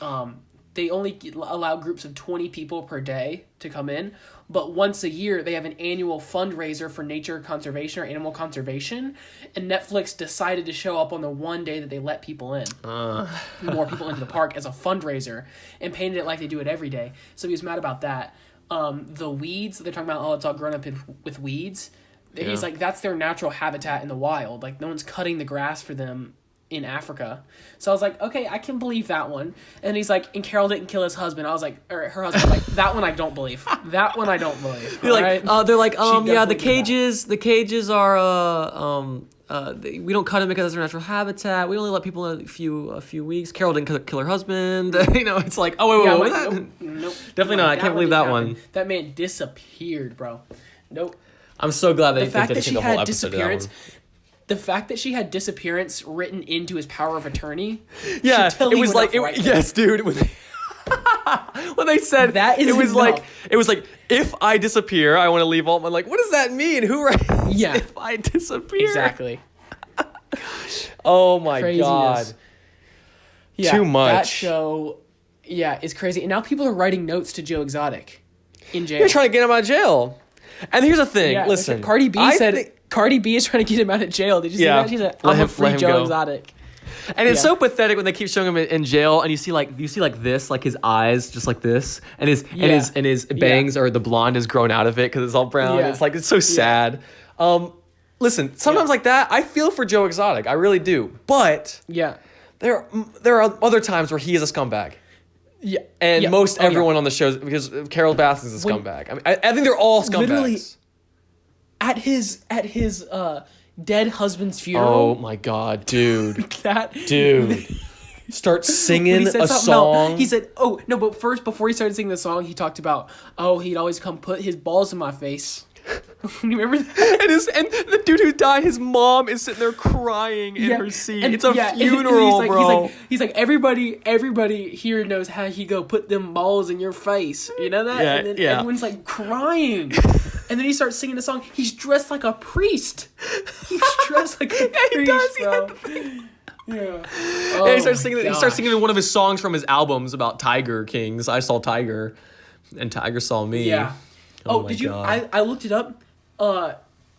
they only allow groups of 20 people per day to come in, but once a year they have an annual fundraiser for nature conservation or animal conservation, and Netflix decided to show up on the one day that they let people in, more people into the park as a fundraiser, and painted it like they do it every day. So he was mad about that. The weeds, they're talking about, it's all grown up with weeds. Yeah. He's like, that's their natural habitat in the wild. Like, no one's cutting the grass for them in Africa. So I was like, okay, I can believe that one. And he's like, and Carol didn't kill his husband. I was like, or her husband. I was like, that one I don't believe. That one I don't believe. They're like, the cages are, we don't cut them because it's their natural habitat. We only let people in a few weeks. Carol didn't kill her husband. It's like, nope. Definitely not. I can't believe that one. That man disappeared, bro. Nope. I'm so glad the fact that she had disappearance. The fact that she had disappearance written into his power of attorney. Yeah, it was like, yes, dude. It was. When they said that, it was like, if I disappear, I want to leave all. I'm like, what does that mean? Who writes? Yeah, if I disappear, exactly. Oh my God. Yeah, too much. That show, is crazy. And now people are writing notes to Joe Exotic in jail. You're trying to get him out of jail. And here's the thing. Listen, Cardi B said Cardi B is trying to get him out of jail. Did you see that? She said, "I'm a free Joe Exotic." And it's so pathetic when they keep showing him in jail, and you see this, like his eyes just like this, and his bangs or the blonde is grown out of it because it's all brown. Yeah. It's so sad. Listen, sometimes like that, I feel for Joe Exotic. I really do. But there are other times where he is a scumbag. Yeah, and everyone on the show, because Carol Baskin is a scumbag. I mean, I think they're all scumbags. Literally, at his dead husband's funeral. Oh my God, dude! Dude, start singing a song. No, he said, "Oh no!" But first, before he started singing the song, he talked about, he'd always come put his balls in my face. You remember that? And the dude who died, his mom is sitting there crying in her seat. It's a funeral, bro. He's like, everybody here knows how he go put them balls in your face. You know that? Yeah, and then everyone's like crying. And then he starts singing the song. He's dressed like a priest. He does, bro. Yeah. And he starts singing one of his songs from his albums about Tiger Kings. I saw Tiger, and Tiger saw me. Yeah. Oh, did you? God. I looked it up.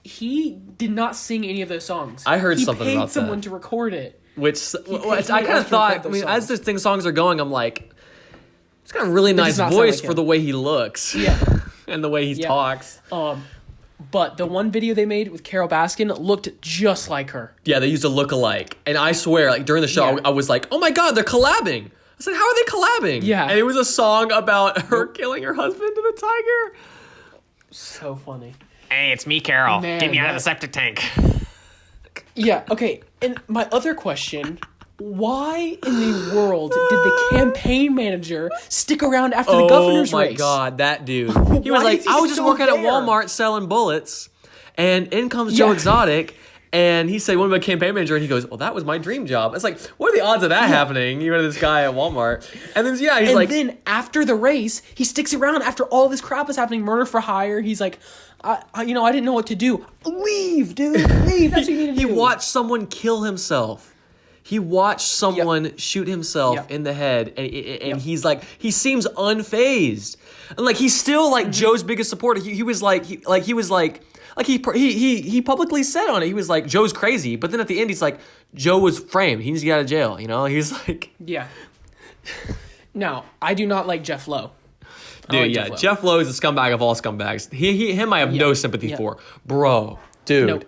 He did not sing any of those songs. I heard something about that. He paid someone to record it. Which I kind of thought. I mean, as the songs are going, I'm like, he's got a really nice voice for the way he looks. Yeah. And the way he talks. But the one video they made with Carol Baskin looked just like her. Yeah, they used a look-alike, and I swear, like during the show, I was like, oh my God, they're collabing. I said, how are they collabing? Yeah. And it was a song about her killing her husband to the tiger. So funny. Hey, it's me, Carol. Get me out of the septic tank. Yeah, okay. And my other question, why in the world did the campaign manager stick around after the governor's race? Oh my God, that dude. He was like, I was just working at Walmart selling bullets, and in comes Joe Exotic, And he said, "What about campaign manager?" And he goes, "Well, that was my dream job." It's like, what are the odds of that happening? You know, this guy at Walmart. And then he's like, then after the race, he sticks around after all this crap is happening, murder for hire. He's like, I didn't know what to do. Leave, dude, leave. That's what you need to do. He watched someone kill himself. He watched someone shoot himself in the head, and he's like, he seems unfazed, and like he's still like Joe's biggest supporter. He publicly said on it, he was like, Joe's crazy, but then at the end he's like, Joe was framed. He needs to get out of jail. You know, he's like, No, I do not like Jeff Lowe. Dude, Jeff Lowe is a scumbag of all scumbags. Him I have no sympathy for, bro. Dude.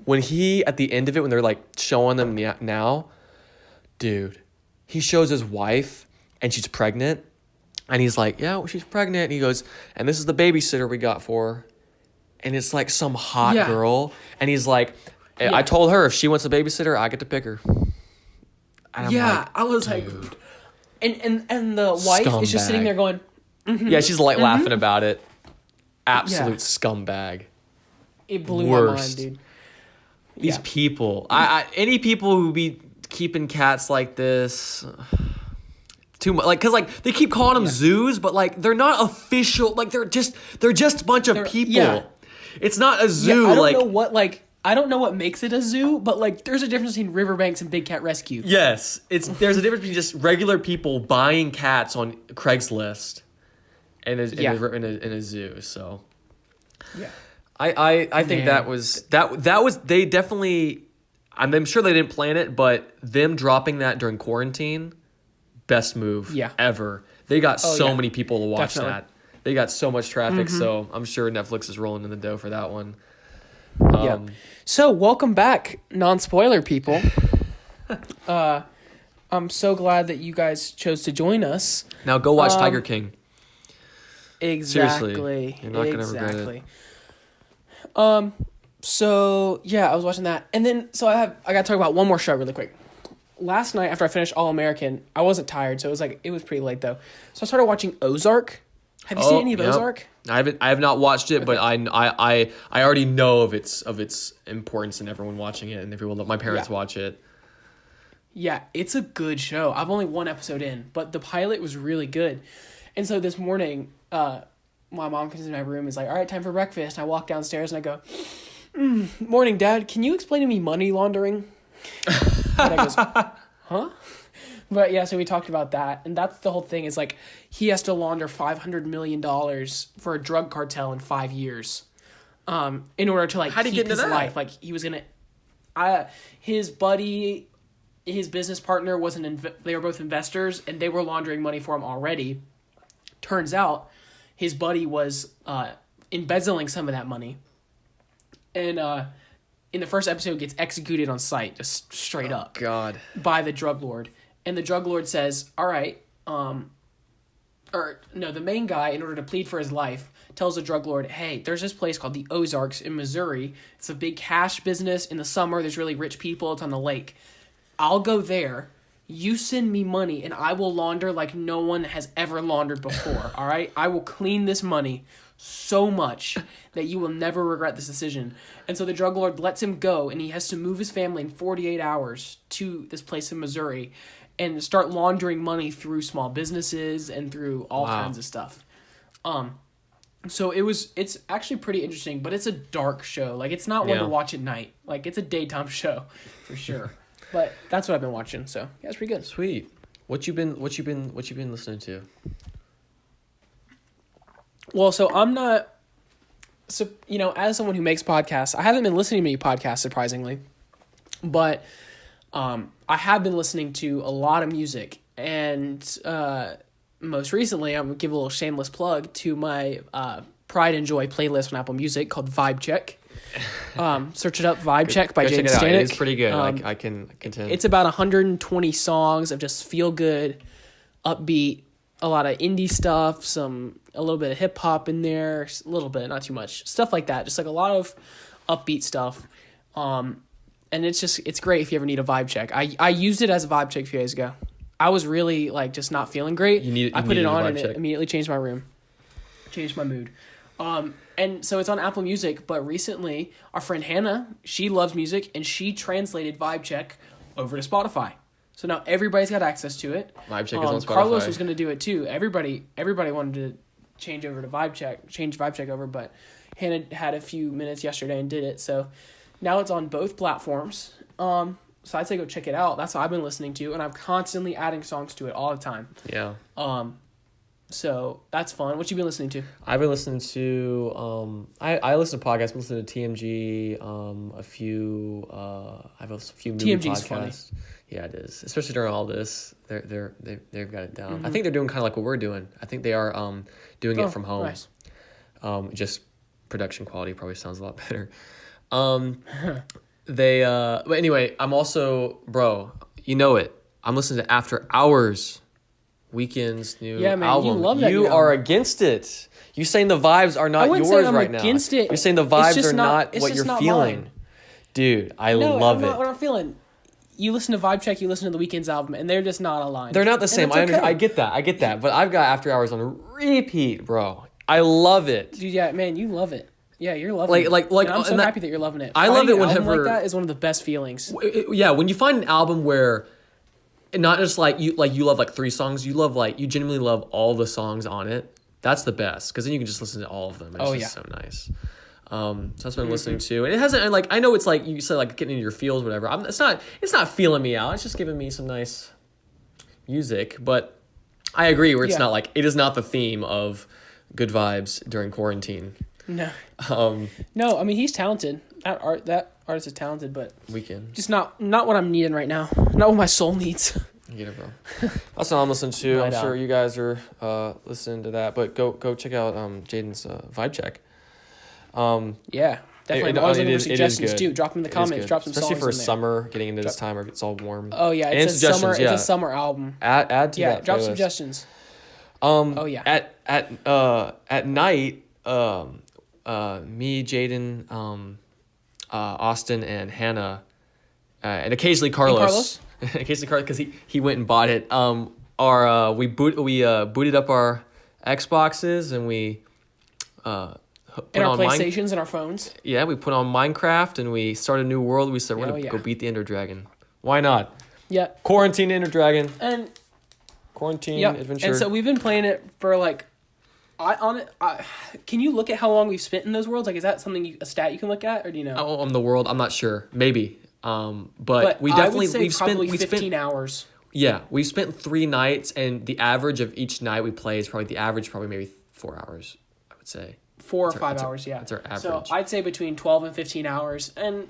When he, at the end of it, when they're like showing them now, dude, he shows his wife and she's pregnant. And he's like, yeah, well, she's pregnant. And he goes, and this is the babysitter we got for her. And it's like some hot girl. And he's like, I told her if she wants a babysitter, I get to pick her. And I'm I was dude. Like, and the wife is just sitting there going, yeah, she's like laughing about it. Absolute scumbag. It blew my mind, dude. These people, any people who be keeping cats like this, too much, like, cause like they keep calling them zoos, but like they're not official. Like they're just a bunch of people. Yeah. It's not a zoo. I don't know what makes it a zoo, but like there's a difference between Riverbanks and Big Cat Rescue. Yes, there's a difference between just regular people buying cats on Craigslist and in a zoo. So yeah. I think that was they definitely, I'm sure they didn't plan it, but them dropping that during quarantine, best move ever. They got many people to watch that. They got so much traffic, so I'm sure Netflix is rolling in the dough for that one. So welcome back, non-spoiler people. I'm so glad that you guys chose to join us. Now go watch Tiger King. Exactly. Seriously, you're not gonna regret it. So yeah, I was watching that, and then I got to talk about one more show really quick. Last night after I finished All American, I wasn't tired, so it was pretty late though. So I started watching Ozark. Have you seen any of Ozark? I have not watched it, but I already know of its importance and everyone watching it, and everyone, my parents watch it. Yeah, it's a good show. I've only one episode in, but the pilot was really good. And so this morning, my mom comes in my room and is like, all right, time for breakfast. And I walk downstairs and I go, morning, Dad, can you explain to me money laundering? And I goes, huh? But yeah, so we talked about that. And that's the whole thing is like, he has to launder $500 million for a drug cartel in 5 years in order to like keep his life. Like he was going to, his buddy, his business partner they were both investors and they were laundering money for him already. Turns out his buddy was embezzling some of that money. And in the first episode gets executed on sight, just straight up. God. By the drug lord. And the drug lord says, all right, the main guy, in order to plead for his life, tells the drug lord, hey, there's this place called the Ozarks in Missouri. It's a big cash business. In the summer, there's really rich people. It's on the lake. I'll go there. You send me money, and I will launder like no one has ever laundered before, all right? I will clean this money so much that you will never regret this decision. And so the drug lord lets him go, and he has to move his family in 48 hours to this place in Missouri and start laundering money through small businesses and through all kinds of stuff. So it's actually pretty interesting, but it's a dark show. Like, it's not one to watch at night. Like, it's a daytime show for sure. But that's what I've been watching, so yeah, it's pretty good. Sweet. What you been listening to? Well, so I'm not, as someone who makes podcasts, I haven't been listening to many podcasts surprisingly, but I have been listening to a lot of music, and most recently I'm gonna give a little shameless plug to my Pride and Joy playlist on Apple Music called Vibe Check. Search it up, Vibe Check by Jadon Stanek. It's pretty good. I can contend. It's about 120 songs of just feel good, upbeat, a lot of indie stuff, a little bit of hip hop in there, a little bit, not too much, stuff like that. Just like a lot of upbeat stuff. And it's great if you ever need a vibe check. I used it as a vibe check a few days ago. I was really like just not feeling great. I put it on and it immediately changed my room, changed my mood. And so it's on Apple Music, but recently our friend Hannah, she loves music, and she translated Vibe Check over to Spotify. So now everybody's got access to it. Vibe Check is on Spotify. Carlos was going to do it too. Everybody wanted to change over to Vibe Check over, but Hannah had a few minutes yesterday and did it. So now it's on both platforms. So I'd say go check it out. That's what I've been listening to, and I'm constantly adding songs to it all the time. Yeah. So that's fun. What you been listening to? I've been listening to I listen to podcasts. I've been listening to TMG, a few I have a few movie TMG's podcasts. Funny. Yeah, it is. Especially during all this. They've got it down. Mm-hmm. I think they're doing kind of like what we're doing. I think they are doing it from home. Nice. Just production quality probably sounds a lot better. But anyway, I'm also, bro, you know it. I'm listening to After Hours, Weeknd's new album. You love that. You are against it. You're saying the vibes are not yours right now. Against it. You're saying the vibes are not what you're feeling. Mine. Dude, I love it. Not what I'm feeling. You listen to Vibe Check, you listen to the Weeknd's album, and they're just not aligned. They're not the same. I get that. But I've got After Hours on repeat, bro. I love it. Dude, yeah, man, you love it. Yeah, you're loving it. And I'm so happy that you're loving it. I love it whenever like that is one of the best feelings. Yeah, when you find an album where not just you love like 3 songs, you genuinely love all the songs on it. That's the best, because then you can just listen to all of them. It's just so nice. So that's what I'm listening to, and it hasn't. And I know it's like you said, like getting into your feels, whatever. It's not feeling me out. It's just giving me some nice music. But I agree, where it's not like, it is not the theme of good vibes during quarantine. No. No, I mean, he's talented. That artist is talented, but Weeknd. Just not what I'm needing right now. Not what my soul needs. I get it, bro. That's what I'm listening to. I'm sure you guys are listening to that, but go check out Jadon's Vibe Check. Yeah, definitely. I was looking for suggestions too. Drop them in the comments. Drop some especially songs for summer, getting into this time where it's all warm. Oh yeah, it's a summer album. Add to that. Drop suggestions. At night, me, Jadon, Austin, and Hannah, and occasionally Carlos. Occasionally Carlos, because he went and bought it. We booted up our Xboxes, and we and our PlayStations and our phones. Yeah, we put on Minecraft, and we started a new world. We said we're gonna go beat the Ender Dragon. Why not? Yeah. Quarantine Ender Dragon. And quarantine adventure. And so we've been playing it for can you look at how long we've spent in those worlds? Like, is that something a stat you can look at, or do you know? On the world, I'm not sure. Maybe. But we definitely we've spent 15 hours. Yeah, we've spent 3 nights, and the average of each night we play is probably maybe 4 hours. I would say 4 or 5 hours. Yeah, that's our average. So I'd say between 12 and 15 hours, and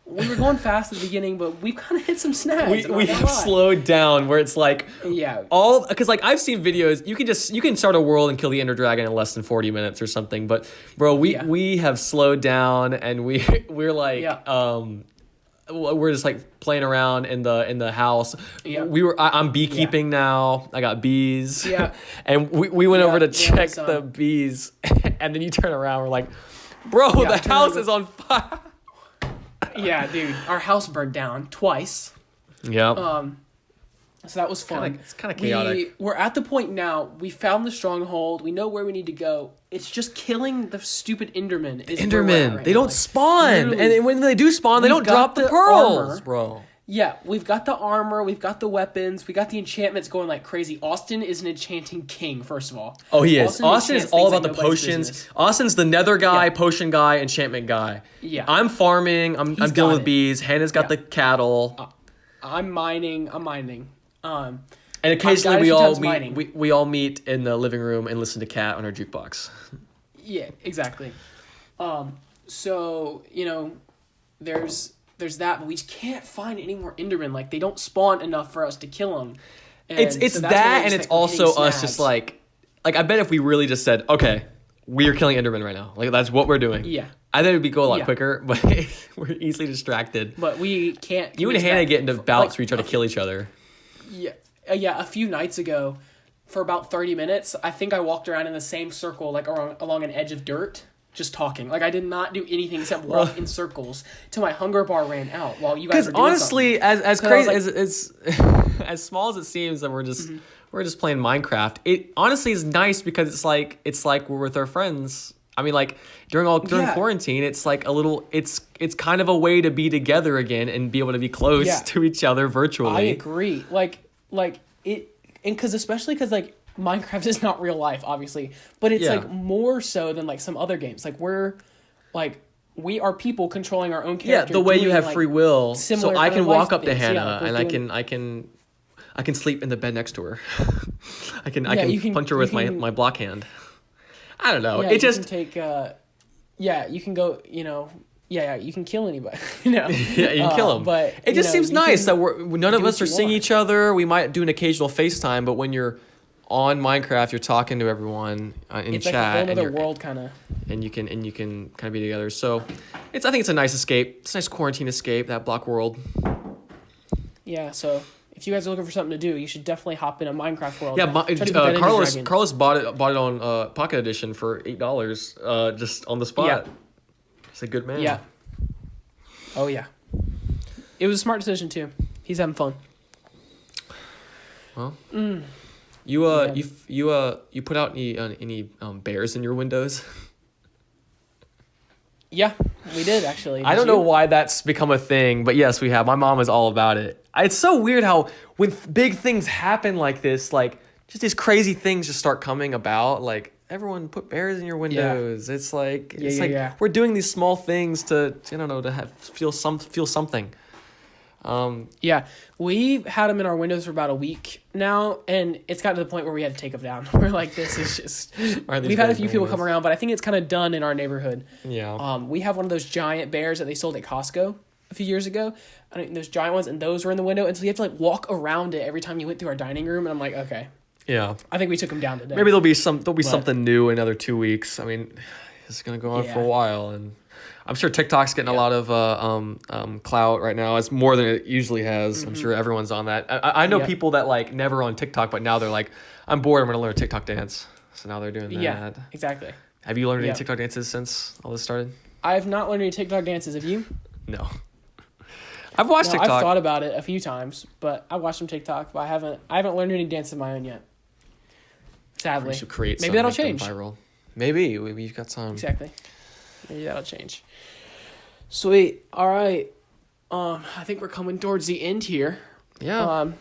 we were going fast at the beginning, but we've kind of hit some snags. We have slowed down where it's like because I've seen videos. You can start a world and kill the Ender Dragon in less than 40 minutes or something. But bro, we have slowed down, and we're like we're just like playing around in the house. Yeah. I'm beekeeping now. I got bees. Yeah. And we went over to check the bees, and then you turn around, we're like, bro, the house is on fire. Yeah, dude, our house burned down twice. Yep. So that was fun. It's kind of chaotic. We're at the point now. We found the stronghold. We know where we need to go. It's just killing the stupid Endermen. They don't spawn, and when they do spawn, they don't drop the pearls, armor. Bro. Yeah, we've got the armor, we've got the weapons, we got the enchantments going like crazy. Austin is an enchanting king, first of all. Oh, he is. Austin is all about the potions. Business. Austin's the nether guy, potion guy, enchantment guy. Yeah. I'm farming, I'm dealing with bees. Hannah's got the cattle. I'm mining. And occasionally we all meet in the living room and listen to Cat on our jukebox. Yeah, exactly. So, there's that, but we just can't find any more Endermen. Like, they don't spawn enough for us to kill them. And it's that, and it's also us just like I bet if we really just said, okay, we are killing Endermen right now. Like, that's what we're doing. Yeah. I think it would go a lot quicker, but we're easily distracted. But we can't. You and Hannah get into bouts where you try to kill each other. Yeah. A few nights ago, for about 30 minutes, I think I walked around in the same circle, like along an edge of dirt, just talking. Like, I did not do anything except walk in circles till my hunger bar ran out while you guys were doing honestly, something. As crazy as small as it seems that we're we're just playing Minecraft. It honestly is nice because it's like we're with our friends. I mean, like during quarantine, it's like a little. It's kind of a way to be together again and be able to be close to each other virtually. I agree. Like it, and especially because like Minecraft is not real life, obviously, but it's like more so than like some other games. Like we are people controlling our own character. Yeah, the way you have free will. So I can walk up to Hannah and I can sleep in the bed next to her. I can punch her with my block hand. I don't know. Yeah, it just can take. You can go. You can kill anybody. Yeah, you can kill them. But it just seems nice that none of us are seeing each other. We might do an occasional FaceTime, but when you're on Minecraft, you're talking to everyone in it's chat. It's like a whole other world, kind of. And you can kind of be together. So, I think it's a nice escape. It's a nice quarantine escape. That block world. Yeah. So if you guys are looking for something to do, you should definitely hop in a Minecraft world. Yeah, Carlos bought it on Pocket Edition for $8, just on the spot. Yeah. He's a good man. Yeah. Oh yeah. It was a smart decision too. He's having fun. Well. You put out any bears in your windows? Yeah, we did actually. I don't know why that's become a thing, but yes, we have. My mom is all about it. It's so weird how when big things happen like this, like just these crazy things just start coming about. Like everyone put bears in your windows. Yeah. It's like we're doing these small things to feel something. Yeah, we've had them in our windows for about a week now, and it's gotten to the point where we had to take them down. We're like, this is just. We've had a few people come around, but I think it's kind of done in our neighborhood. Yeah. We have one of those giant bears that they sold at Costco a few years ago. I mean, those giant ones, and those were in the window, and so you have to like walk around it every time you went through our dining room, and I'm like, okay. Yeah. I think we took them down today. Maybe there'll be something new in another 2 weeks. I mean, it's gonna go on for a while, and. I'm sure TikTok's getting a lot of clout right now. It's more than it usually has. Mm-hmm. I'm sure everyone's on that. I know people that like never on TikTok, but now they're like, I'm bored. I'm going to learn a TikTok dance. So now they're doing that. Yeah, exactly. Have you learned any TikTok dances since all this started? I have not learned any TikTok dances. Have you? No. I've watched TikTok. I've thought about it a few times, but I watched some TikTok, but I haven't learned any dance of my own yet. Sadly. We should create Maybe that'll change. Viral. Maybe we've got some. Exactly. Maybe that'll change. Sweet. All right. I think we're coming towards the end here. Yeah.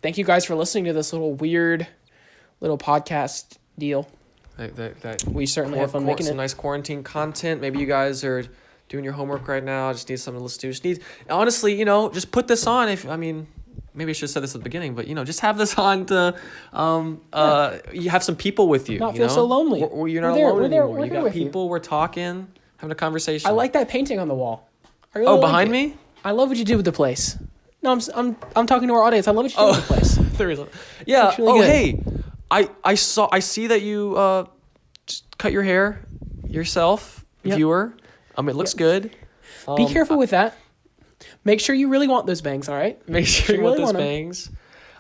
Thank you guys for listening to this weird little podcast deal. That we certainly have fun making it. Some nice quarantine content. Maybe you guys are doing your homework right now. Just need something to listen to. Just need, honestly, just put this on. Maybe I should have said this at the beginning, but just have this on to you have some people with you. Not feel so lonely. You're not alone anymore. You got people. We're talking, having a conversation. I like that painting on the wall. I really behind me? I love what you did with the place. No, I'm talking to our audience. I love what you did with the place. There is. Yeah. Really hey, I see that you just cut your hair yourself, viewer. It looks good. Be careful with that. Make sure you really want those bangs, all right? Make sure you want those bangs.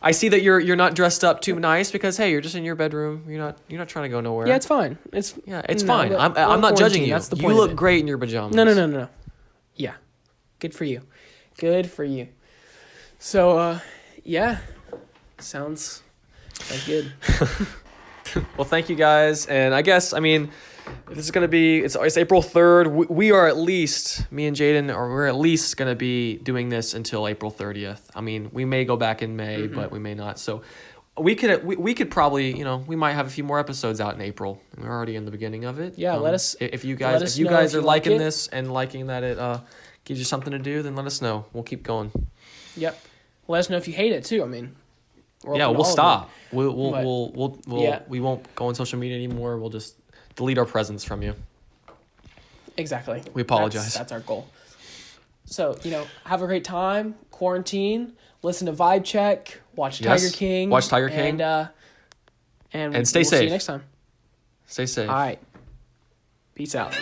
I see that you're not dressed up too nice because hey, you're just in your bedroom. You're not trying to go nowhere. Yeah, it's fine. It's fine. I'm not judging you. That's the point. You look great in your pajamas. No. Yeah, good for you. Good for you. So, sounds good. Well, thank you guys, and I guess this is gonna be it's April 3rd. We are at least me and Jadon we're at least gonna be doing this until April 30th. We may go back in May, but we may not. So we could probably we might have a few more episodes out in April. We're already in the beginning of it. Yeah, let us. If you guys are liking this and liking that it gives you something to do, then let us know. We'll keep going. Yep. Let us know if you hate it too. We'll stop. We won't go on social media anymore. We'll just delete our presence from you. Exactly. We apologize. That's our goal. So, have a great time. Quarantine. Listen to Vibe Check. Watch Tiger King. Watch Tiger King. And stay safe. See you next time. Stay safe. All right. Peace out.